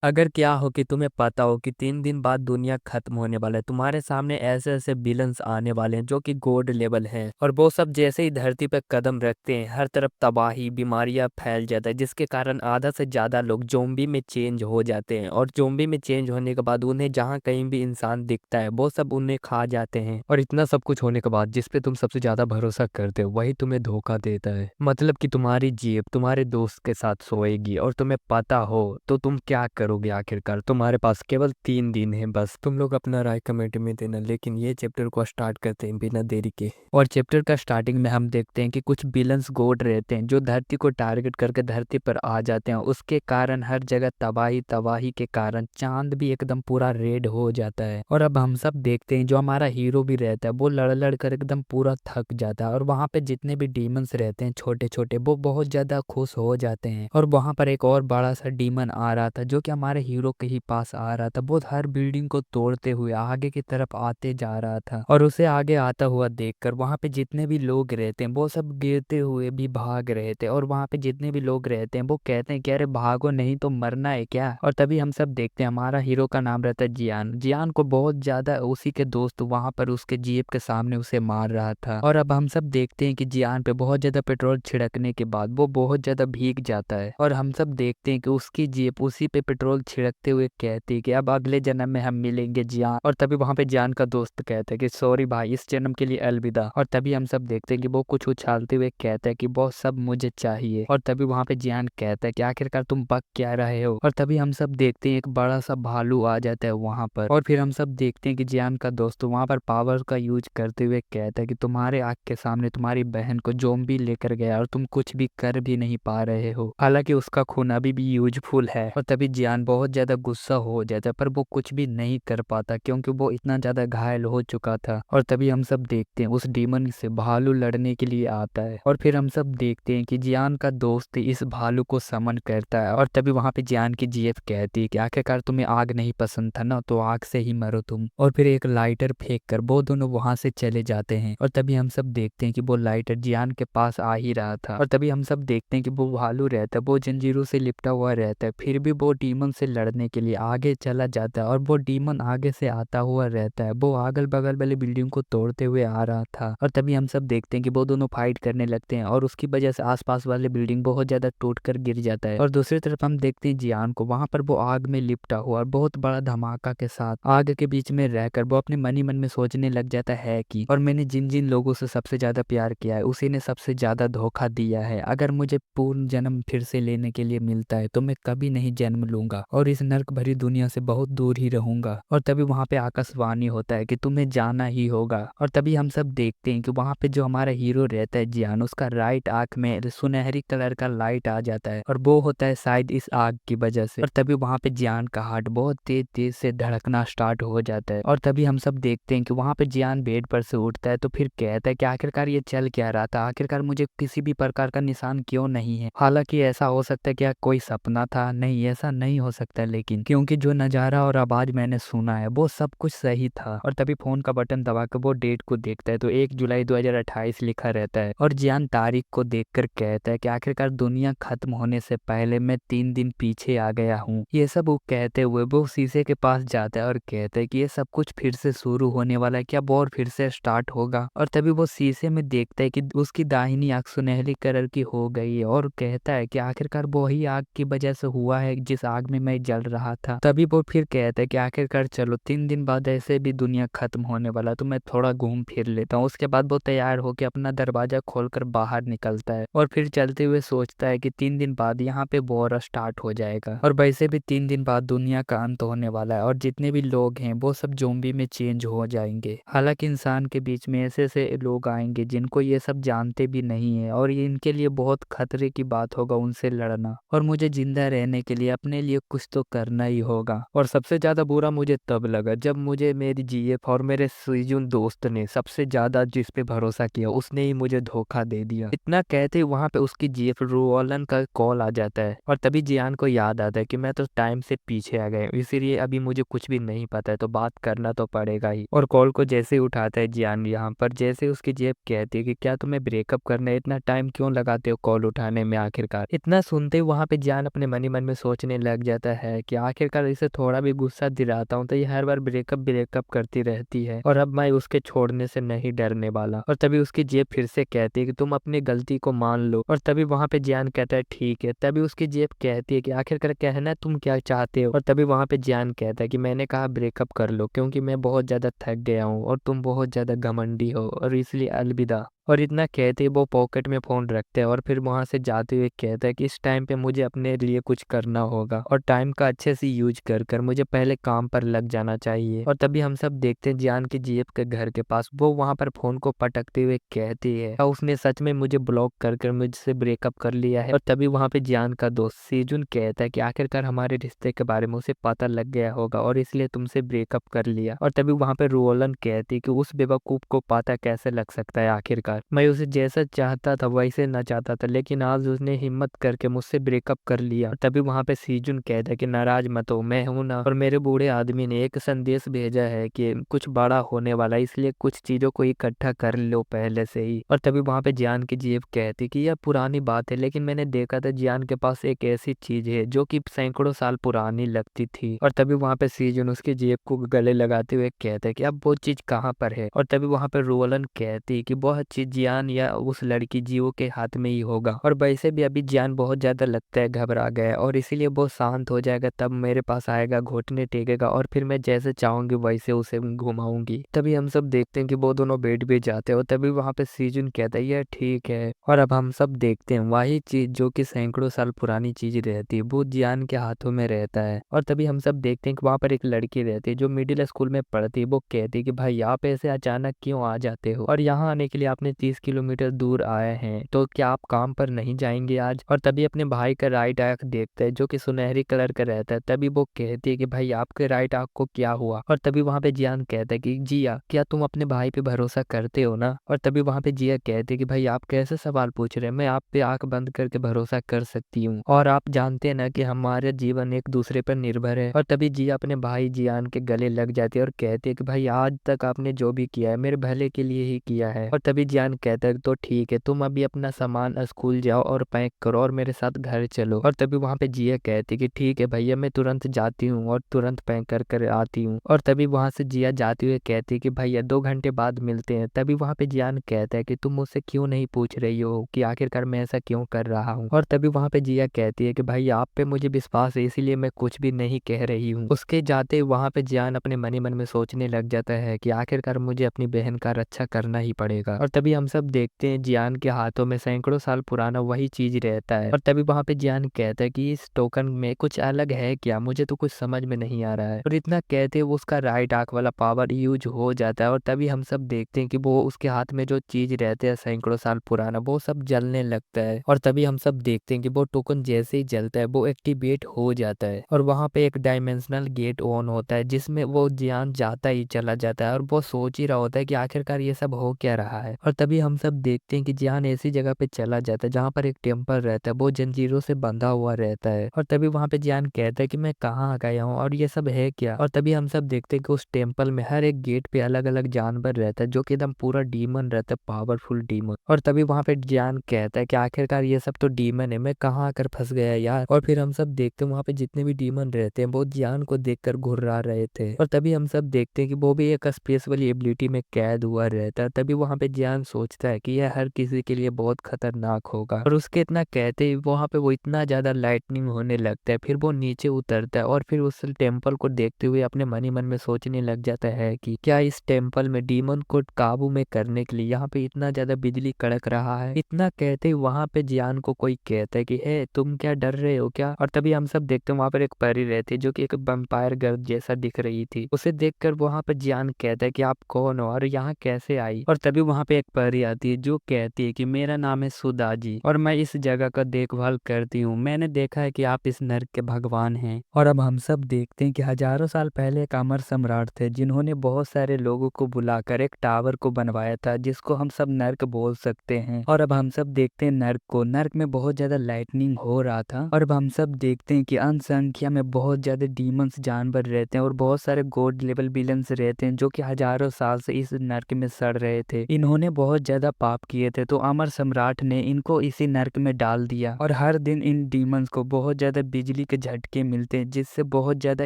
अगर क्या हो कि तुम्हें पता हो कि 3 दिन बाद दुनिया खत्म होने वाला है, तुम्हारे सामने ऐसे ऐसे विलन्स आने वाले हैं जो कि गॉड लेवल हैं, और वो सब जैसे ही धरती पर कदम रखते हैं हर तरफ तबाही बीमारियां फैल जाता है, जिसके कारण आधा से ज्यादा लोग जोम्बी में चेंज हो जाते हैं। और जोम्बी में चेंज होने के बाद उन्हें जहाँ कहीं भी इंसान दिखता है वो सब उन्हें खा जाते हैं। और इतना सब कुछ होने के बाद जिस पे तुम सबसे ज्यादा भरोसा करते हो वही तुम्हें धोखा देता है। मतलब कि तुम्हारी जीभ तुम्हारे दोस्त के साथ सोएगी और तुम्हें पता हो तो तुम क्या करोगे। आखिरकार तुम्हारे पास केवल 3 दिन है, बस तुम लोग अपना राय कमेंट में देना। लेकिन ये चैप्टर को स्टार्ट करते हैं बिना देरी के। और चैप्टर का स्टार्टिंग में हम देखते हैं कि कुछ विलन्स गोड रहते हैं जो धरती को टारगेट करके धरती पर आ जाते हैं। उसके कारण हर जगह तबाही तबाही के कारण चांद भी एकदम पूरा रेड हो जाता है। और अब हम सब देखते हैं जो हमारा हीरो भी रहता है वो लड़ लड़ कर एकदम पूरा थक जाता है। और वहां पे जितने भी डीमंस रहते हैं छोटे छोटे वो बहुत ज्यादा खुश हो जाते हैं। और वहां पर एक और बड़ा सा डीमन आ रहा था जो कि हमारे हीरो के ही पास आ रहा था। वो हर बिल्डिंग को तोड़ते हुए आगे की तरफ आते जा रहा था। और उसे आगे आता हुआ देखकर वहां पे जितने भी लोग रहते हैं वो सब गिरते हुए भी भाग रहे थे। और वहां पे जितने भी लोग रहते हैं वो कहते हैं कि अरे भागो नहीं तो मरना है क्या। और तभी हम सब देखते हैं हमारा हीरो का नाम रहता है जियान। जियान को बहुत ज्यादा उसी के दोस्त वहां पर उसके जीप के सामने उसे मार रहा था। और अब हम सब देखते हैं कि जियान पे बहुत ज्यादा पेट्रोल छिड़कने के बाद वो बहुत ज्यादा भीग जाता है। और हम सब देखते हैं कि उसकी जीप उसी पे पेट्रोल छिड़कते हुए कहती है कि अब अगले जन्म में हम मिलेंगे जियान। और तभी वहां पे जियान का दोस्त कहता है कि सॉरी भाई इस जन्म के लिए अलविदा। और तभी हम सब देखते हैं कि वो कुछ उछालते हुए कहता है कि वो सब मुझे चाहिए। और तभी वहां पे जियान कहता है कि आखिरकार तुम बक क्या रहे हो। और तभी हम सब देखते हैं एक बड़ा सा भालू आ जाता है वहां पर। और फिर हम सब देखते हैं कि जियान का दोस्त वहां पर पावर का यूज करते हुए कहता है कि तुम्हारे आंख के सामने तुम्हारी बहन को जोम्बी लेकर गया और तुम कुछ भी कर भी नहीं पा रहे हो, हालांकि उसका खून अभी भी यूजफुल है। और तभी जियान बहुत ज्यादा गुस्सा हो जाता है पर वो कुछ भी नहीं कर पाता क्योंकि वो इतना ज्यादा घायल हो चुका था। और तभी हम सब देखते हैं उस डीमन से भालू लड़ने के लिए आता है। और फिर हम सब देखते हैं कि जियान का दोस्त इस भालू को समन करता है। और तभी वहां पे जियान की जीएफ कहती है कि आखिरकार तुम्हें आग नहीं पसंद था ना, तो आग से ही मरो तुम। और फिर एक लाइटर फेंक कर वो दोनों वहां से चले जाते हैं। और तभी हम सब देखते हैं कि वो लाइटर जियान के पास आ ही रहा था। और तभी हम सब देखते हैं कि वो भालू रहता है वो जंजीरों से लिपटा हुआ रहता है, फिर भी वो डीमन से लड़ने के लिए आगे चला जाता है। और वो डीमन आगे से आता हुआ रहता है, वो अगल बगल वाली बिल्डिंग को तोड़ते हुए आ रहा था। और तभी हम सब देखते हैं कि वो दोनों फाइट करने लगते हैं और उसकी वजह से आसपास वाले बिल्डिंग बहुत ज्यादा टूट कर गिर जाता है। और दूसरी तरफ हम देखते हैं जियान को वहां पर वो आग में लिपटा हुआ और बहुत बड़ा धमाका के साथ आग के बीच में रहकर वो अपने मन ही मन में सोचने लग जाता है कि और मैंने जिन जिन लोगों से सबसे ज्यादा प्यार किया है उसी ने सबसे ज्यादा धोखा दिया है। अगर मुझे पूर्ण जन्म फिर से लेने के लिए मिलता है तो मैं कभी नहीं जन्म लूंगा और इस नर्क भरी दुनिया से बहुत दूर ही रहूंगा। और तभी वहां पे आकाशवाणी होता है कि तुम्हें जाना ही होगा। और तभी हम सब देखते हैं कि वहां पे जो हमारा हीरो रहता है जियान, उसका राइट आंख में सुनहरी कलर का लाइट आ जाता है और वो होता है शायद इस आग की वजह से। और तभी वहां पे जियान का हार्ट बहुत तेज तेज से धड़कना स्टार्ट हो जाता है। और तभी हम सब देखते हैं कि वहां पे जियान बेड पर से उठता है तो फिर कहता है कि आखिरकार ये चल क्या रहा था, आखिरकार मुझे किसी भी प्रकार का निशान क्यों नहीं है। हालांकि ऐसा हो सकता है कि कोई सपना था, नहीं ऐसा नहीं हो सकता, लेकिन क्योंकि जो नजारा और आवाज मैंने सुना है वो सब कुछ सही था। और तभी फोन का बटन दबाकर वो डेट को देखता है तो 1 जुलाई 2028 लिखा रहता है। और जियान तारीख को देखकर कहता है कि आखिरकार दुनिया खत्म होने से पहले मैं 3 दिन पीछे आ गया हूँ। ये सब वो कहते हुए वो शीशे के पास जाता है और कहता है कि ये सब कुछ फिर से शुरू होने वाला है क्या, वो और फिर से स्टार्ट होगा। और तभी वो शीशे में देखता है कि उसकी दाहिनी आंख सुनहरी कलर की हो गई है और कहता है कि आखिरकार वो ही आग की वजह से हुआ है जिस आग में मैं जल रहा था। तभी वो फिर कहता है कि आखिरकार चलो 3 दिन बाद ऐसे भी दुनिया खत्म होने वाला तो मैं थोड़ा घूम फिर लेता हूँ। उसके बाद वो तैयार होकर अपना दरवाजा खोलकर बाहर निकलता है और फिर चलते हुए सोचता है कि 3 दिन बाद यहाँ पे वॉर स्टार्ट हो जाएगा और वैसे भी 3 दिन बाद दुनिया का अंत होने वाला है और जितने भी लोग हैं वो सब जोम्बी में चेंज हो जाएंगे। हालांकि इंसान के बीच में ऐसे ऐसे लोग आएंगे जिनको ये सब जानते भी नहीं है और ये इनके लिए बहुत खतरे की बात होगा उनसे लड़ना। और मुझे जिंदा रहने के लिए अपने लिए कुछ तो करना ही होगा। और सबसे ज्यादा बुरा मुझे तब लगा जब मुझे मेरी जीएफ और मेरे सुईजुन दोस्त ने सबसे ज्यादा जिस पे भरोसा किया उसने ही मुझे धोखा दे दिया। इतना कहते ही वहां पे उसकी जीएफ रोलन का कॉल आ जाता है और तभी जियान को याद आता है कि मैं तो टाइम से पीछे आ गया हूँ, इसीलिए अभी मुझे कुछ भी नहीं पता है तो बात करना तो पड़ेगा ही। और कॉल को जैसे ही उठाता है जियान यहाँ पर, जैसे उसकी जेब कहती है कि क्या तुम्हें ब्रेकअप करना है, इतना टाइम क्यों लगाते हो कॉल उठाने में। आखिरकार इतना सुनते ही वहां पे जियान अपने मन ही मन में सोचने लग जाता है कि आखिरकार इसे थोड़ा भी गुस्सा दिलाता हूँ तो ये हर बार ब्रेकअप ब्रेकअप करती रहती है और अब मैं उसके छोड़ने से नहीं डरने वाला। और तभी उसकी जेब फिर से कहती है कि तुम अपनी गलती को मान लो। और तभी वहां पे जियान कहता है ठीक है। तभी उसकी जेब कहती है कि आखिरकार कहना तुम क्या चाहते हो। और तभी वहां पे जियान कहता है कि मैंने कहा ब्रेकअप कर लो क्योंकि मैं बहुत ज्यादा थक गया हूँ और तुम बहुत ज्यादा घमंडी हो और इसलिए अलविदा। और इतना कहते ही वो पॉकेट में फोन रखते हैं और फिर वहां से जाते हुए कहता है कि इस टाइम पे मुझे अपने लिए कुछ करना होगा और टाइम का अच्छे से यूज कर कर मुझे पहले काम पर लग जाना चाहिए। और तभी हम सब देखते हैं जियान की जेब के घर के पास वो वहां पर फोन को पटकते हुए कहती है उसने सच में मुझे ब्लॉक कर कर मुझसे ब्रेकअप कर लिया है। और तभी वहां पे जियान का दोस्त सीजुन कहता है कि आखिरकार हमारे रिश्ते के बारे में उसे पता लग गया होगा और इसलिए तुमसे ब्रेकअप कर लिया। और तभी वहां पे रोलन कहती है कि उस बेवकूफ को पता कैसे लग सकता है। आखिरकार मैं उसे जैसा चाहता था वैसे ना चाहता था लेकिन आज उसने हिम्मत करके मुझसे ब्रेकअप कर लिया। और तभी वहां पे सीजुन कहता है कि नाराज मत हो, मैं हूं ना। और मेरे बूढ़े आदमी ने एक संदेश भेजा है कि कुछ बड़ा होने वाला है इसलिए कुछ चीजों को इकट्ठा कर लो पहले से ही। और तभी वहां पे जियान की जेब कहती कि यह पुरानी बात है लेकिन मैंने देखा था जियान के पास एक ऐसी चीज है जो कि सैकड़ों साल पुरानी लगती थी। और तभी वहां पे सीजुन उसकी जेब को गले लगाते हुए कहता है कि अब वो चीज कहाँ पर है। और तभी वहां पे रोलन कहती है कि वह चीज जियान या उस लड़की जीवो के हाथ में ही होगा। और वैसे भी अभी जियान बहुत ज्यादा लगता है घबरा गया है और इसीलिए वो शांत हो जाएगा तब मेरे पास आएगा, घुटने टेकेगा और फिर मैं जैसे चाहूंगी वैसे उसे घुमाऊंगी। तभी हम सब देखते हैं कि वो दोनों बैठ भी जाते हैं और तभी वहां पे सीजुन कहता है यह ठीक है। और अब हम सब देखते हैं वही चीज जो कि सैकड़ों साल पुरानी चीज रहती है वो जियान के हाथों में रहता है। और तभी हम सब देखते हैं कि वहां पर एक लड़की रहती है जो मिडिल स्कूल में पढ़ती है। वो कहती है कि भाई आप ऐसे अचानक क्यों आ जाते हो और यहाँ आने के लिए आपने 30 किलोमीटर दूर आए हैं तो क्या आप काम पर नहीं जाएंगे आज। और तभी अपने भाई का राइट आंख देखता है जो कि सुनहरी कलर का रहता है। तभी वो कहती है कि भाई आपके राइट आंख को क्या हुआ। और तभी वहां पे जियान कहता है कि जिया क्या तुम अपने भाई पे भरोसा करते हो ना। और तभी वहां पे जिया कहते है कि भाई आप कैसे सवाल पूछ रहे हैं, मैं आप पे आंख बंद करके भरोसा कर सकती हूँ और आप जानते हैं ना कि हमारे जीवन एक दूसरे पर निर्भर है। और तभी जिया अपने भाई जियान के गले लग जाती है और कहती है कि भाई आज तक आपने जो भी किया है मेरे भले के लिए ही किया है। और तभी जियान कहता है तो ठीक है तुम अभी अपना सामान स्कूल जाओ और पैक करो और मेरे साथ घर चलो। और तभी वहां पे जिया कहती कि ठीक है भैया मैं तुरंत जाती हूँ और तुरंत पैक कर कर आती हूँ। और तभी वहां से जिया जाती हुई कहती कि भैया 2 घंटे बाद मिलते हैं। तभी वहां पे जियान कहता है कि तुम मुझसे क्यों नहीं पूछ रही हो कि आखिरकार मैं ऐसा क्यों कर रहा हूँ। और तभी वहां पे जिया कहती है कि भाई आप पे मुझे विश्वास है इसीलिए मैं कुछ भी नहीं कह रही हूँ। उसके जाते वहां पे जियान अपने मन ही मन में सोचने लग जाता है कि आखिरकार मुझे अपनी बहन का रक्षा करना ही पड़ेगा। और तभी हम सब देखते हैं जियान के हाथों में सैकड़ों साल पुराना वही चीज रहता है। और तभी वहां पे जियान कहता है कि इस टोकन में कुछ अलग है क्या, मुझे तो कुछ समझ में नहीं आ रहा है। और इतना कहते हुए उसका राइट आंख वाला पावर यूज हो जाता है और तभी हम सब देखते हैं कि वो उसके हाथ में जो चीज रहते हैं सैकड़ों साल पुराना वो सब जलने लगता है। और तभी हम सब देखते हैं कि वो टोकन जैसे ही जलता है वो एक्टिवेट हो जाता है और वहां पे एक डायमेंशनल गेट ऑन होता है जिसमें वो जियान जाता ही चला जाता है और वो सोच ही रहा होता है कि आखिरकार ये सब हो क्या रहा है। और तभी हम सब देखते हैं कि जियान ऐसी जगह पे चला जाता है जहाँ पर एक टेम्पल रहता है, वो जंजीरों से बंधा हुआ रहता है। और तभी वहां पे जियान कहता है कि मैं कहाँ आ गया हूँ और ये सब है क्या। और तभी हम सब देखते हैं कि उस टेम्पल में हर एक गेट पे अलग अलग जानवर रहता है जो कि एकदम पूरा डीमन रहता है, पावरफुल डीमन। और तभी वहां पे जियान कहता है कि आखिरकार ये सब तो डीमन है, मैं कहाँ आकर फंस गया यार। और फिर हम सब देखते हैं वहां पे जितने भी डीमन रहते हैं वो जियान को देखकर घुर्रा रहे थे। और तभी हम सब देखते हैं कि वो भी एक स्पेस वाली एबिलिटी में कैद हुआ रहता है। तभी वहां पे जियान सोचता है कि यह हर किसी के लिए बहुत खतरनाक होगा और उसके इतना कहते ही वहां पे वो इतना ज्यादा लाइटनिंग होने लगता है। फिर वो नीचे उतरता है और फिर उस टेम्पल को देखते हुए अपने मन ही मन में सोचने लग जाता है कि क्या इस टेम्पल में डीमन को काबू में करने के लिए यहाँ पे इतना ज्यादा बिजली कड़क रहा है। इतना कहते ही वहां पे जियान को कोई कहता है कि हे तुम क्या डर रहे हो क्या। और तभी हम सब देखते हैं वहां पर एक परी रहती है जो कि एक वैम्पायर गर्ल जैसा दिख रही थी। उसे देखकर वहां पर जियान कहता है कि आप कौन हो और यहाँ कैसे आई। और तभी वहां पे एक परी आती है जो कहती है कि मेरा नाम है सुधा जी और मैं इस जगह का देखभाल करती हूँ, मैंने देखा है कि आप इस नर्क के भगवान हैं। और अब हम सब देखते हैं कि हजारों साल पहले एक अमर सम्राट थे जिन्होंने बहुत सारे लोगों को बुलाकर एक टावर को बनवाया था जिसको हम सब नर्क बोल सकते हैं। और अब हम सब देखते हैं नर्क को, नर्क में बहुत ज्यादा लाइटनिंग हो रहा था। और अब हम सब देखते हैं कि अनसंख्या में बहुत ज्यादा डीमंस जानवर रहते हैं और बहुत सारे गॉड लेवल विलन्स रहते हैं जो कि हजारों साल से इस नर्क में सड़ रहे थे। इन्होंने बहुत ज्यादा पाप किए थे, तो अमर सम्राट ने इनको इसी नर्क में डाल दिया और हर दिन इन डीमंस को बहुत ज्यादा बिजली के झटके मिलते हैं, जिससे बहुत ज्यादा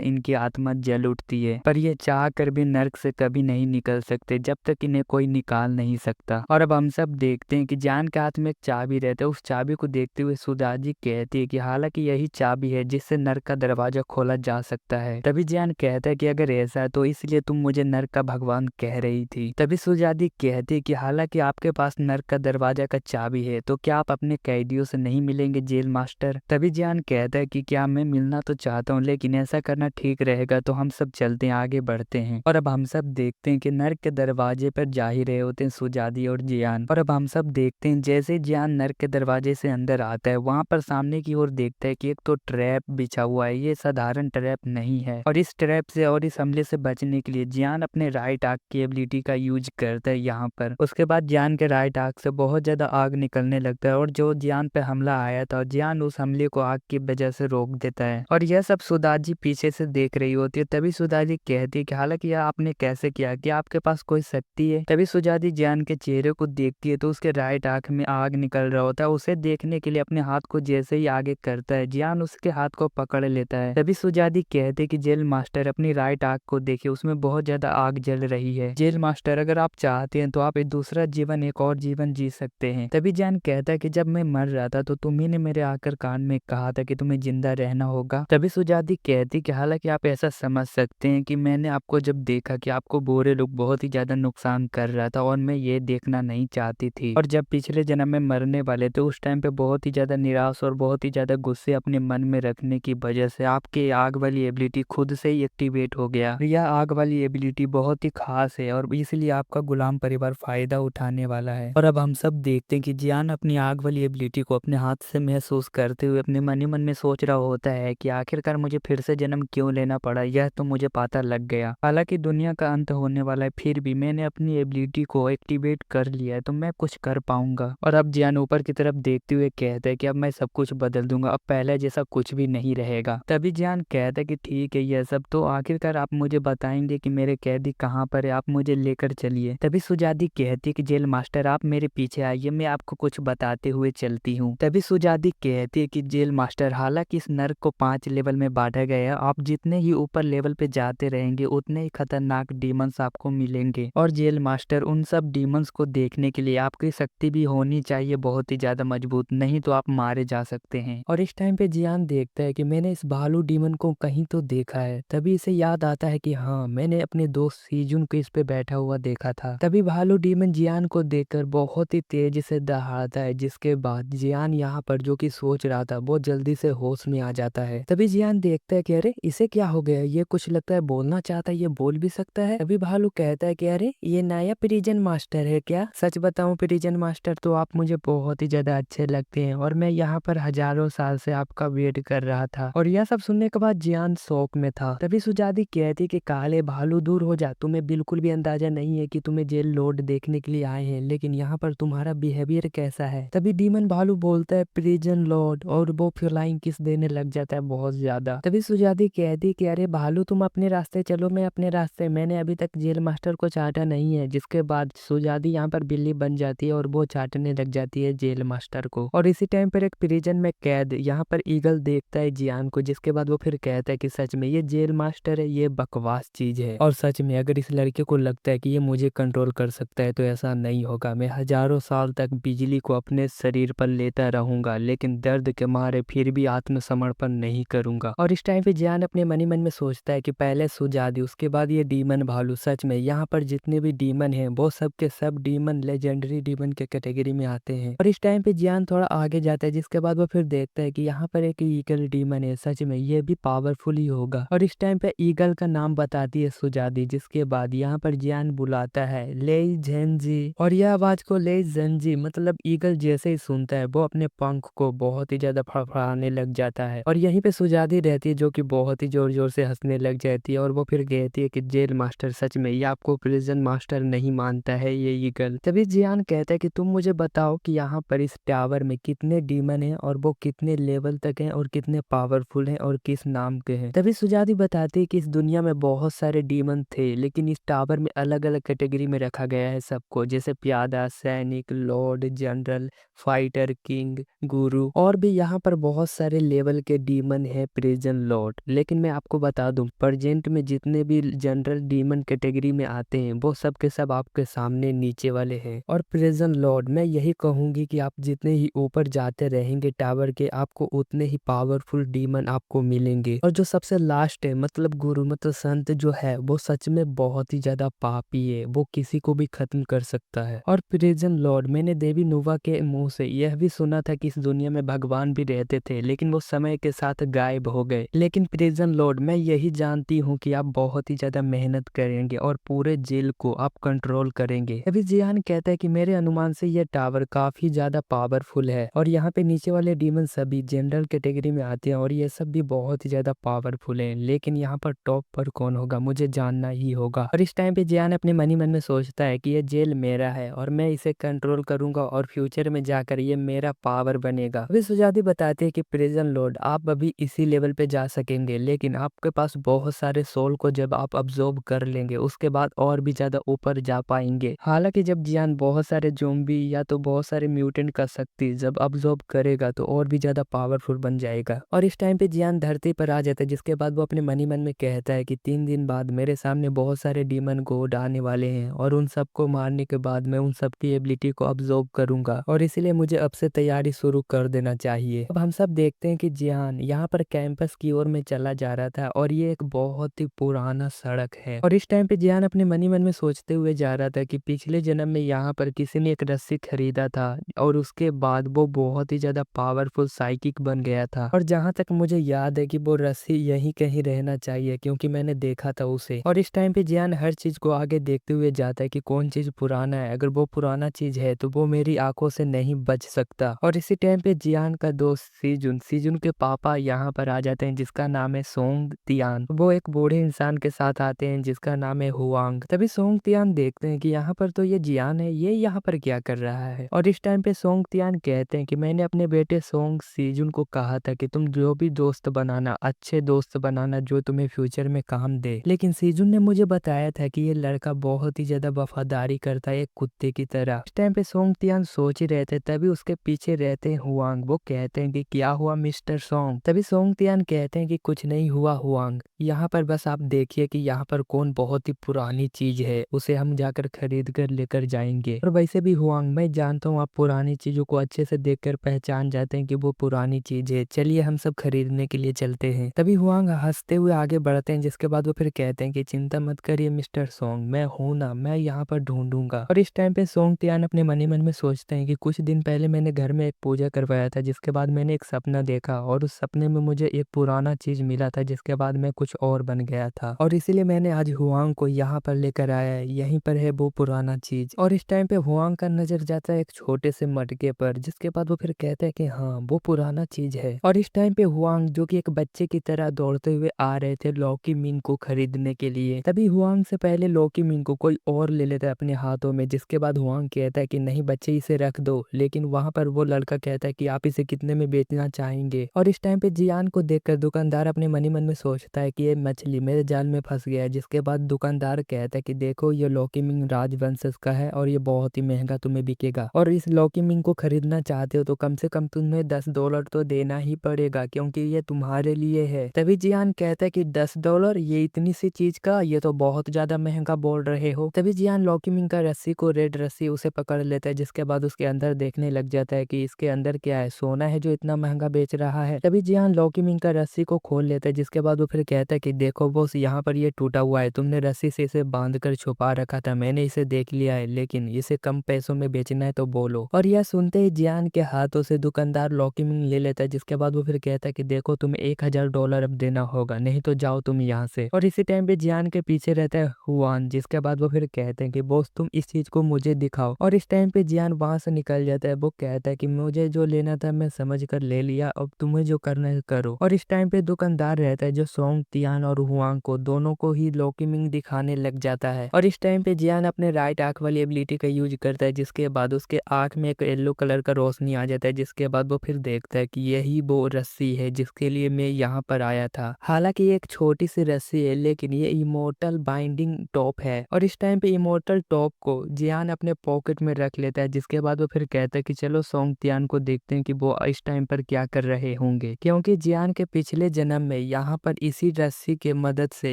इनकी आत्मा जल उठती है। पर ये चाह कर भी नर्क से कभी नहीं निकल सकते जब तक इन्हें कोई निकाल नहीं सकता। और अब हम सब देखते हैं कि जान के हाथ में एक चाबी रहता है। उस चाबी को देखते हुए सुधा जी कहती है कि हालांकि यही चाबी है जिससे नर्क का दरवाजा खोला जा सकता है। तभी जान कहता है कि अगर ऐसा है तो इसलिए तुम मुझे नर्क का भगवान कह रही थी। तभी सुजादी कहती है कि हालांकि आपके पास नर्क का दरवाजा का चाबी है, तो क्या आप अपने कैदियों से नहीं मिलेंगे जेल मास्टर? तभी जान कहता है कि क्या मैं मिलना तो चाहता हूँ, लेकिन ऐसा करना ठीक रहेगा, तो हम सब चलते हैं, आगे बढ़ते हैं। और अब हम सब देखते हैं कि नर्क के दरवाजे पर जा ही रहे होते हैं सुजादी और जियान। और अब हम सब देखते हैं जैसे ही जियान नर्क के दरवाजे से अंदर आता है, वहां पर सामने की ओर देखता है कि एक तो ट्रैप बिछा हुआ है। ये साधारण ट्रैप नहीं है, और इस ट्रैप से और इस हमले से बचने के लिए जियान अपने राइट आंख की एबिलिटी का यूज करता है यहाँ पर। उसके बाद जियान के राइट आंख से बहुत ज्यादा आग निकलने लगता है, और जो जियान पे हमला आया था, जियान उस हमले को आग की वजह से रोक देता है। और यह सब सुधाजी पीछे से देख रही होती है। तभी सुधाजी कहती है कि हालांकि यह आपने कैसे किया, कि आपके पास कोई शक्ति है? तभी सुजादी जियान के चेहरे को देखती है तो उसके राइट आंख में आग निकल रहा होता है। उसे देखने के लिए अपने हाथ को जैसे ही आगे करता है, जियान उसके हाथ को पकड़ लेता है। तभी सुजादी कहते है कि जेल मास्टर अपनी राइट आंख को देखिए, उसमें बहुत ज्यादा आग जल रही है। जेल मास्टर अगर आप चाहते हैं तो आप एक दूसरा जीवन, एक और जीवन जी सकते हैं। तभी जियान कहता है कि जब मैं मर रहा था तो तुम्ही ने मेरे आकर कान में कहा था कि तुम्हें जिंदा रहना होगा। तभी सुजादी कहती कि हालांकि आप ऐसा समझ सकते हैं कि मैंने आपको जब देखा कि आपको बोरे लोग बहुत ही ज्यादा नुकसान कर रहा था, और मैं ये देखना नहीं चाहती थी। और जब पिछले जन्म में मरने वाले थे उस टाइम पे बहुत ही ज्यादा निराश और बहुत ही ज्यादा गुस्से अपने मन में रखने की वजह से आपके आग वाली एबिलिटी खुद से ही एक्टिवेट हो गया। यह आग वाली एबिलिटी बहुत ही खास है, और इसलिए आपका गुलाम परिवार फायदा उठाने वाला है। और अब हम सब देखते हैं कि जियान अपनी आग वाली एबिलिटी को अपने हाथ से महसूस करते हुए अपने मन ही मन में सोच रहा होता है कि आखिरकार मुझे फिर से जन्म क्यों लेना पड़ा, यह तो मुझे पता लग गया। हालांकि दुनिया का अंत होने वाला है, फिर भी मैंने अपनी एबिलिटी को एक्टिवेट कर लिया है, तो मैं कुछ कर पाऊंगा। और अब जियान ऊपर की तरफ देखते हुए कहता है कि अब मैं सब कुछ बदल दूंगा, अब पहले जैसा कुछ भी नहीं रहेगा। तभी जियान कहता है कि ठीक है यह सब तो आखिरकार आप मुझे बताएंगे कि मेरे कैदी कहाँ पर है, आप मुझे लेकर चलिए। तभी सुजादी कहती है कि जेल मास्टर आप मेरे पीछे आइए, मैं आपको कुछ बताते हुए चलती हूँ। तभी सुजादी कहती है कि जेल मास्टर हालांकि इस नर्क को 5 लेवल में बांटा गया है, आप जितने ही ऊपर लेवल पे जाते रहेंगे उतने ही खतरनाक डीमंस आपको मिलेंगे। और जेल मास्टर उन सब डीमंस को देखने के लिए आपकी शक्ति भी होनी चाहिए बहुत ही ज्यादा मजबूत, नहीं तो आप मारे जा सकते हैं। और इस टाइम पे जियान देखता है कि मैंने इस भालू डीमन को कहीं तो देखा है। तभी इसे याद आता है कि हाँ, मैंने अपने दोस्त सीजुन को इस पे बैठा हुआ देखा था। तभी भालू डीमन जियान को देखकर बहुत ही तेजी से दहाड़ता है, जिसके बाद जियान यहाँ पर जो कि सोच रहा था वो जल्दी से होश में आ जाता है। तभी जियान देखता है कि अरे इसे क्या हो गया, ये कुछ लगता है बोलना चाहता है, ये बोल भी सकता है। तभी भालू कहता है कि अरे ये नया प्रिजन मास्टर है क्या? सच बताऊं प्रिजन मास्टर, तो आप मुझे बहुत ही ज्यादा अच्छे लगते हैं, और मैं यहाँ पर हजारों साल से आपका वेट कर रहा था। और यह सब सुनने के बाद जियान शौक में था। तभी सुजादी कहती कि काले भालू दूर हो जा, तुम्हें बिल्कुल भी अंदाजा नहीं है कि तुम्हें जेल लॉर्ड देखने के लिए आए हैं, लेकिन यहाँ पर तुम्हारा बिहेवियर कैसा है। तभी डीमन भालू बोलता है प्रिजन लॉर्ड, और वो फ्लाइंग किस देने लग जाता है बहुत ज्यादा। तभी सुजादी कहती कि अरे भालू तुम अपने रास्ते चलो, मैं अपने रास्ते, मैंने अभी तक जेल मास्टर को चाटा नहीं है। जिसके बाद सुजादी यहाँ पर बिल्ली बन जाती है और वो चाटने लग जाती है जेल मास्टर को। और इसी टाइम पर एक प्रिजन में कैद यहाँ पर ईगल देखता है जियान को, जिसके बाद वो फिर कहता है कि सच में ये जेल मास्टर है, ये बकवास चीज है, और सच में अगर इस लड़के को लगता है कि ये मुझे कंट्रोल कर सकता है तो ऐसा नहीं होगा। मैं हजारों साल तक बिजली को अपने शरीर पर लेता रहूंगा, लेकिन दर्द के मारे फिर भी आत्मसमर्पण नहीं करूंगा। और इस टाइम पे जियान अपने मन ही मन में सोचता है कि पहले सुजादी, उसके बाद ये डीमन भालू। सच में यहाँ पर जितने भी डीमन हैं वो सब के सब डीमन लेजेंडरी डीमन के कैटेगरी में आते हैं। और इस टाइम पे जियान थोड़ा आगे जाता है, जिसके बाद वो फिर देखता है कि यहाँ पर एक ईगल डीमन है, सच में ये भी पावरफुल ही होगा। और इस टाइम पे ईगल का नाम बताती है सुजादी, जिसके बाद यहाँ पर जियान बुलाता है ले झेंजी, और यह आवाज को ले झेंजी मतलब ईगल जैसे ही सुनता है वो अपने पंख को बहुत ही ज्यादा फड़फड़ाने लग जाता है। और यहीं पे सुजादी रहती है जो कि बहुत ही जोर जोर से हंसने लग जाती है, और वो फिर कहती है कि जेल मास्टर सच में ये आपको प्रिजन मास्टर नहीं मानता है ये ईगल। तभी जियान कहता है कि तुम मुझे बताओ कि यहाँ पर इस टावर में कितने डीमन हैं, और वो कितने लेवल तक हैं, और कितने पावरफुल हैं, और किस नाम के हैं। तभी सुजादी बताती है कि इस दुनिया में बहुत सारे डीमन थे, लेकिन इस टावर में अलग अलग कैटेगरी में रखा गया है सबको। को, जैसे प्यादा, सैनिक, लॉर्ड, जनरल, फाइटर, किंग, गुरु और भी यहाँ पर बहुत सारे लेवल के डीमन है प्रिजन लॉर्ड। लेकिन मैं आपको बता दूं प्रेजेंट में जितने भी जनरल डीमन कैटेगरी में आते हैं वो सब के सब आपके सामने नीचे वाले हैं। और प्रिजन लॉर्ड मैं यही कहूंगी कि आप जितने ही ऊपर जाते रहेंगे टावर के आपको उतने ही पावरफुल डीमन आपको मिलेंगे। और जो सबसे लास्ट है मतलब गुरु मतलब संत जो है वो सच में बहुत ही ज्यादा पापी है, वो किसी को भी खत्म कर सकता है। और प्रिजन लॉर्ड मैंने देवी नुवा के मुंह से यह भी सुना था कि इस दुनिया में भगवान भी रहते थे लेकिन वो समय के साथ गायब हो गए। लेकिन प्रिजन लॉर्ड मैं यही जानती हूँ कि आप बहुत ही ज्यादा मेहनत करेंगे और पूरे जेल को आप कंट्रोल करेंगे। अभी जियान कहता है कि मेरे अनुमान से यह टावर काफी ज्यादा पावरफुल है और यहाँ पे नीचे वाले डीमन सभी जनरल कैटेगरी में आते हैं और ये सब भी बहुत ही ज्यादा पावरफुल है। लेकिन यहाँ पर टॉप पर कौन होगा मुझे जानना ही होगा। और इस टाइम पे जियान अपने मन ही मन में सोचता है कि ये जेल मेरा है और मैं इसे कंट्रोल करूंगा और फ्यूचर में जाकर ये मेरा पावर बनेगा। अभी सुजाती बताते हैं कि प्रिजन लॉर्ड आप अभी इसी लेवल पे जा सकेंगे लेकिन आपके पास बहुत सारे सोल को जब आप अब्जॉर्ब कर लेंगे उसके बाद और भी ज्यादा ऊपर जा पाएंगे। हालांकि जब जियान बहुत सारे जोम्बी या तो बहुत सारे म्यूटेंट का शक्ति जब अब्जॉर्ब करेगा तो और भी ज्यादा पावरफुल बन जाएगा। और इस टाइम पे जियान धरती पर आ जाता है जिसके बाद वो अपने मन ही मन में कहता है कि 3 दिन बाद मेरे सामने बहुत सारे डीमन गॉड आने वाले हैं और उन सबको मारने के बाद मैं उन सबकी एबिलिटी को अब्जॉर्ब करूंगा और इसीलिए मुझे अब से तैयारी शुरू कर देना चाहिए। अब हम सब देखते हैं कि जियान यहाँ पर कैंपस की ओर में चला जा रहा था और ये एक बहुत ही पुराना सड़क है। और इस टाइम पे जियान अपने मन ही मन में सोचते हुए जा रहा था कि पिछले जन्म में यहाँ पर किसी ने एक रस्सी खरीदा था और उसके बाद वो बहुत ही ज्यादा पावरफुल साइकिक बन गया था। और जहां तक मुझे याद है कि वो रस्सी यहीं कहीं रहना चाहिए क्योंकि मैंने देखा था उसे। और इस टाइम पे जियान हर चीज को आगे देखते हुए जाता है कि कौन चीज पुराना है, अगर वो पुराना चीज है तो वो मेरी आंखों से नहीं बच सकता। और इसी टाइम पे जियान का दोस्त सीजुन सीजुन के पापा यहाँ पर आ जाते हैं जिसका नाम है सोंग तियान। वो एक बूढ़े इंसान के साथ आते हैं जिसका नाम है हुआंग। तभी सोंग तियान देखते हैं कि यहाँ पर तो ये जियान है, ये यहाँ पर क्या कर रहा है। और इस टाइम पे सोंग तियान कहते हैं कि मैंने अपने बेटे सोंग सीजुन को कहा था कि तुम जो भी दोस्त बनाना अच्छे दोस्त बनाना जो तुम्हें फ्यूचर में काम दे। लेकिन सीजुन ने मुझे बताया था कि ये लड़का बहुत ही ज्यादा वफादारी करता है एक कुत्ते की तरह। इस टाइम पे सोंग तियान सोच ही रहे थे तभी उसके पीछे रहते हैं हुआंग। वो कहते हैं कि क्या हुआ मिस्टर सोंग। तभी सोंग तियान कहते हैं कि कुछ नहीं हुआ हुआंग, यहाँ पर बस आप देखिए कि यहाँ पर कौन बहुत ही पुरानी चीज है, उसे हम जाकर खरीद कर लेकर जाएंगे। और वैसे भी हुआंग मैं जानता हूँ आप पुरानी चीजों को अच्छे से देखकर पहचान जाते हैं कि वो पुरानी चीज है, चलिए हम सब खरीदने के लिए चलते हैं। तभी हुआंग हंसते हुए आगे बढ़ते हैं जिसके बाद वो फिर कहते हैं कि चिंता मत करिए मिस्टर सोंग, मैं हूं ना, मैं यहाँ पर ढूंढूंगा। और इस टाइम पे सोंग तियान अपने मन ही मन में सोचते हैं कि कुछ दिन पहले मैंने घर में एक पूजा करवाया था जिसके बाद मैंने एक सपना देखा और उस सपने में मुझे एक पुराना चीज मिला था जिसके बाद मैं कुछ और बन गया था और इसीलिए मैंने आज हुआंग को यहाँ पर लेकर आया है, यहीं पर है वो पुराना चीज। और इस टाइम पे हुआंग का नजर जाता है एक छोटे से मटके पर जिसके बाद वो फिर कहता है कि हाँ वो पुराना चीज है। और इस टाइम पे हुआंग जो कि एक बच्चे की तरह दौड़ते हुए आ रहे थे लॉकी मिंग को खरीदने के लिए, तभी हुआंग से पहले लॉकी मिंग को कोई और ले लेता है अपने हाथों में जिसके बाद हुआंग कहता है कि नहीं बच्चे इसे रख दो। लेकिन वहां पर वो लड़का कहता है कि आप इसे कितने में बेचना चाहेंगे। और इस टाइम पे जियान को देखकर दुकानदार अपने मन ही मन में सोचता है कि ये मछली मेरे जाल में फंस गया है। जिसके बाद दुकानदार कहता है कि देखो ये लॉकी मिंग राजवंश का है और ये बहुत ही महंगा तुम्हें बिकेगा और इस लॉकी मिंग को खरीदना चाहते हो तो कम से कम तुम्हें $10 तो देना ही पड़ेगा क्योंकि ये तुम्हारे लिए है। तभी जियान कहता है कि $10 ये इतनी सी चीज का, ये तो बहुत ज्यादा महंगा बोल रहे हो। तभी जियान लॉकी मिंग का रस्सी को रेड रस्सी उसे पकड़ लेता है जिसके बाद उसके अंदर देखने लग जाता है कि इसके अंदर क्या है, सोना है जो इतना महंगा बेच रहा है। तभी जियान लॉकी मिंग का रस्सी को खोल लेता है जिसके बाद वो फिर कहता है कि देखो बॉस यहाँ पर ये टूटा हुआ है, तुमने रस्सी से इसे बांध कर छुपा रखा था, मैंने इसे देख लिया है लेकिन इसे कम पैसों में बेचना है तो बोलो। और यह सुनते ही जियान के हाथों से दुकानदार लॉकी मिंग ले लेता है जिसके बाद वो फिर कहता है कि देखो तुम्हें $1000 अब देना होगा नहीं तो जाओ तुम यहाँ से। और इसी टाइम पे जियान के पीछे रहता है हुआन जिसके बाद वो फिर कहते हैं कि बॉस तुम इस चीज को मुझे दिखाओ। और इस टाइम पे जियान वहां से निकल जाता है। वो कहता है कि मुझे जो लेना था मैं समझ कर ले लिया, अब तुम्हें जो करना है करो। और इस टाइम पे दुकानदार रहता है जो सोंग तियान और हुआंग को दोनों को ही लॉकी मिंग दिखाने लग जाता है। और इस टाइम पे जियान अपने राइट आंख वाली एबिलिटी का यूज करता है जिसके बाद उसके आंख में एक येलो कलर का रोशनी आ जाता है जिसके बाद वो फिर देखता है कि यही वो रस्सी है जिसके लिए मैं यहाँ पर आया था। हालांकि ये एक छोटी सी रस्सी है लेकिन ये इमोर्टल बाइंडिंग टॉप है। और इस टाइम पे इमोर्टल टॉप को को जियान अपने पॉकेट में रख लेता है, जिसके बाद वो फिर कहता है कि चलो सोंगतियान को देखते हैं कि वो इस टाइम पर क्या कर रहे होंगे, क्योंकि जियान के पिछले जन्म में यहाँ पर इसी रस्सी के मदद से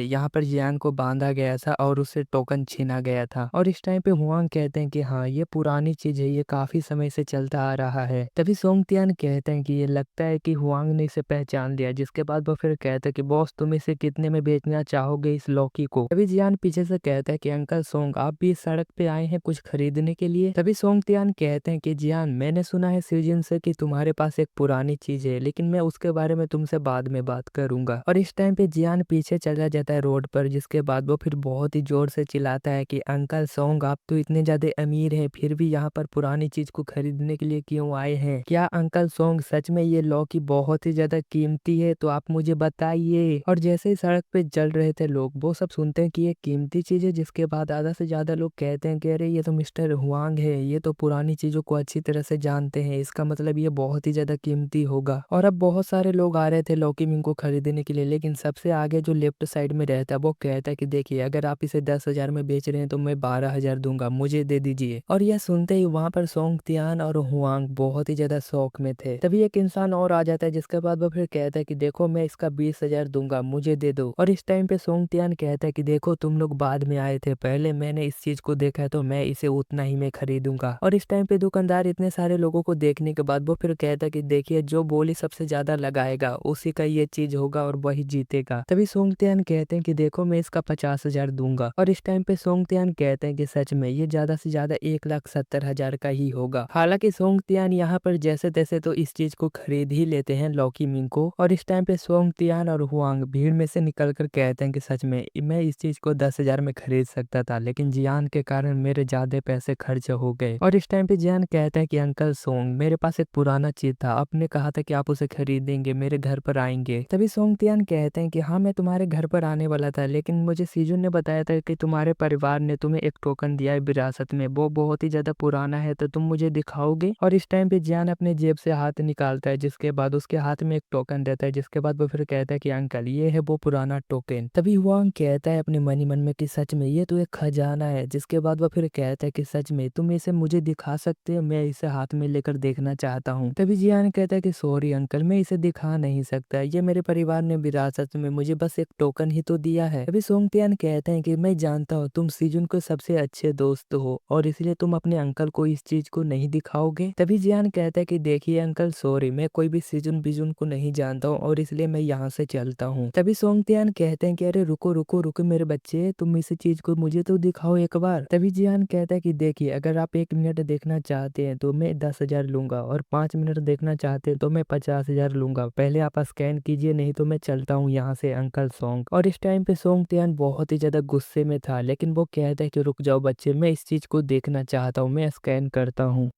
यहाँ पर जियान को बांधा गया था और उससे टोकन छीना गया था। और इस टाइम पे हुआंग कहते हैं कि हाँ ये पुरानी चीज है, ये काफी समय से चलता आ रहा है। तभी सोंगतियान कहते हैं कि ये लगता है कि हुआंग ने इसे पहचान लिया, जिसके बाद वो फिर कहता है कि बॉस तुम इसे कितने में बेचना चाहोगे इस लौकी को। तभी जियान पीछे से कहता है कि अंकल सोंग आप भी इस सड़क पे आए हैं कुछ खरीदने के लिए। तभी सोंगतियान कहते हैं कि जियान मैंने सुना है सीजन से कि तुम्हारे पास एक पुरानी चीज है, लेकिन मैं उसके बारे में तुमसे बाद में बात करूंगा। और इस टाइम पे जियान पीछे चला जाता है रोड पर, जिसके बाद वो फिर बहुत ही जोर से चिल्लाता है कि अंकल सोंग आप तो इतने ज्यादा अमीर हैं फिर भी यहाँ पर पुरानी चीज को खरीदने के लिए क्यों आए हैं? क्या अंकल सोंग सच में ये लौकी बहुत ही ज्यादा कीमती है? तो आप मुझे बताइए। और जैसे ही सड़क पे चल रहे थे लोग, वो सब सुनते हैं कि ये कीमती चीज है, जिसके बाद आधा से ज्यादा लोग कहते हैं कि अरे ये तो मिस्टर हुआंग है, ये तो पुरानी चीजों को अच्छी तरह से जानते हैं, इसका मतलब ये बहुत ही ज्यादा कीमती होगा। और अब बहुत सारे लोग आ रहे थे लौकी मिंग को खरीदने के लिए, लेकिन सबसे आगे जो लेफ्ट साइड में रहता है वो कहता है कि देखिए अगर आप इसे 10,000 में बेच रहे हैं तो मैं 12,000 दूंगा, मुझे दे दीजिए। और यह सुनते ही वहां पर सोंगतियान और हुआंग बहुत ही ज्यादा शौक में थे। तभी एक इंसान और आ जाता है, जिसके बाद वो फिर कहता है कि देखो मैं इसका 20,000 दूंगा, मुझे दे दो। और इस टाइम पे सोंगतियान कहता है कि देखो तुम लोग बाद में आए थे, पहले मैंने इस चीज को देखा है तो मैं इसे उतना ही में खरीदूंगा। और इस टाइम पे दुकानदार इतने सारे लोगों को देखने के बाद वो फिर कहता है कि देखिए जो बोली सबसे ज्यादा लगाएगा उसी का ये चीज होगा और वही जीतेगा। तभी सोंगतियान कहते हैं कि देखो मैं इसका 50,000 दूंगा। और इस टाइम पे सोंगतियान कहते हैं कि सच में ये ज्यादा से ज्यादा 1,70,000 का ही होगा। हालांकि सोंगतियान यहाँ पर जैसे तैसे तो इस चीज को खरीद ही लेते हैं लौकी मिंग को। और इस टाइम पे सोंगतियान और हुआंग भीड़ में से निकल कर कहते हैं कि सच में मैं इस चीज को 10,000 में खरीद सकता था, लेकिन जियान के कारण मेरे ज्यादा पैसे खर्च हो गए। और इस टाइम पे जियान कहता है कि अंकल सोंग मेरे पास एक पुराना चीज था, आपने कहा था कि आप उसे खरीदेंगे, मेरे घर पर आएंगे। तभी सोंगतियान कहते हैं कि हाँ मैं तुम्हारे घर पर आने वाला था, लेकिन मुझे सीजुन ने बताया था कि तुम्हारे परिवार ने तुम्हें एक टोकन दिया है विरासत में, वो बहुत ही ज्यादा पुराना है, तो तुम मुझे दिखाओगे? और इस टाइम पे जियान अपने जेब से हाथ निकालता है, जिसके बाद उसके हाथ में एक टोकन रहता है, जिसके बाद वो फिर कहता है कि अंकल ये है वो पुराना टोकन। तभी हुआंग कहता है अपने मन ही मन में कि सच में ये तो एक खजाना है, जिसके बाद वो फिर कहता है कि सच में तुम इसे मुझे दिखा सकते हो, मैं इसे हाथ में लेकर देखना चाहता हूँ। तभी जियान कहता है कि सॉरी अंकल मैं इसे दिखा नहीं सकता, ये मेरे परिवार ने विरासत में मुझे बस एक टोकन ही तो दिया है। तभी सोंगतियान कहते हैं कि मैं जानता हूँ तुम सीजुन के सबसे अच्छे दोस्त हो और इसलिए तुम अपने अंकल को इस चीज को नहीं दिखाओगे। तभी जियान कहता है कि देखिए अंकल सॉरी मैं कोई भी सीजुन बिजुन को नहीं जानता हूँ और इसलिए मैं यहाँ से चलता हूँ। तभी सोंगतियान कहते हैं कि अरे रुको रुको रुको मेरे बच्चे, तुम इस चीज को मुझे तो दिखाओ एक बार। तभी जियान कहता है कि देखिए अगर आप 1 मिनट देखना चाहते हैं तो मैं 10,000 लूंगा और 5 मिनट देखना चाहते हैं तो मैं 50,000 लूंगा, पहले आप स्कैन कीजिए नहीं तो मैं चलता हूँ यहाँ से अंकल सोंग। और इस टाइम पे सोंगतियान बहुत ही ज्यादा गुस्से में था, लेकिन वो कहता है कि रुक जाओ बच्चे, मैं इस चीज को देखना चाहता हूँ, मैं स्कैन करता हूँ।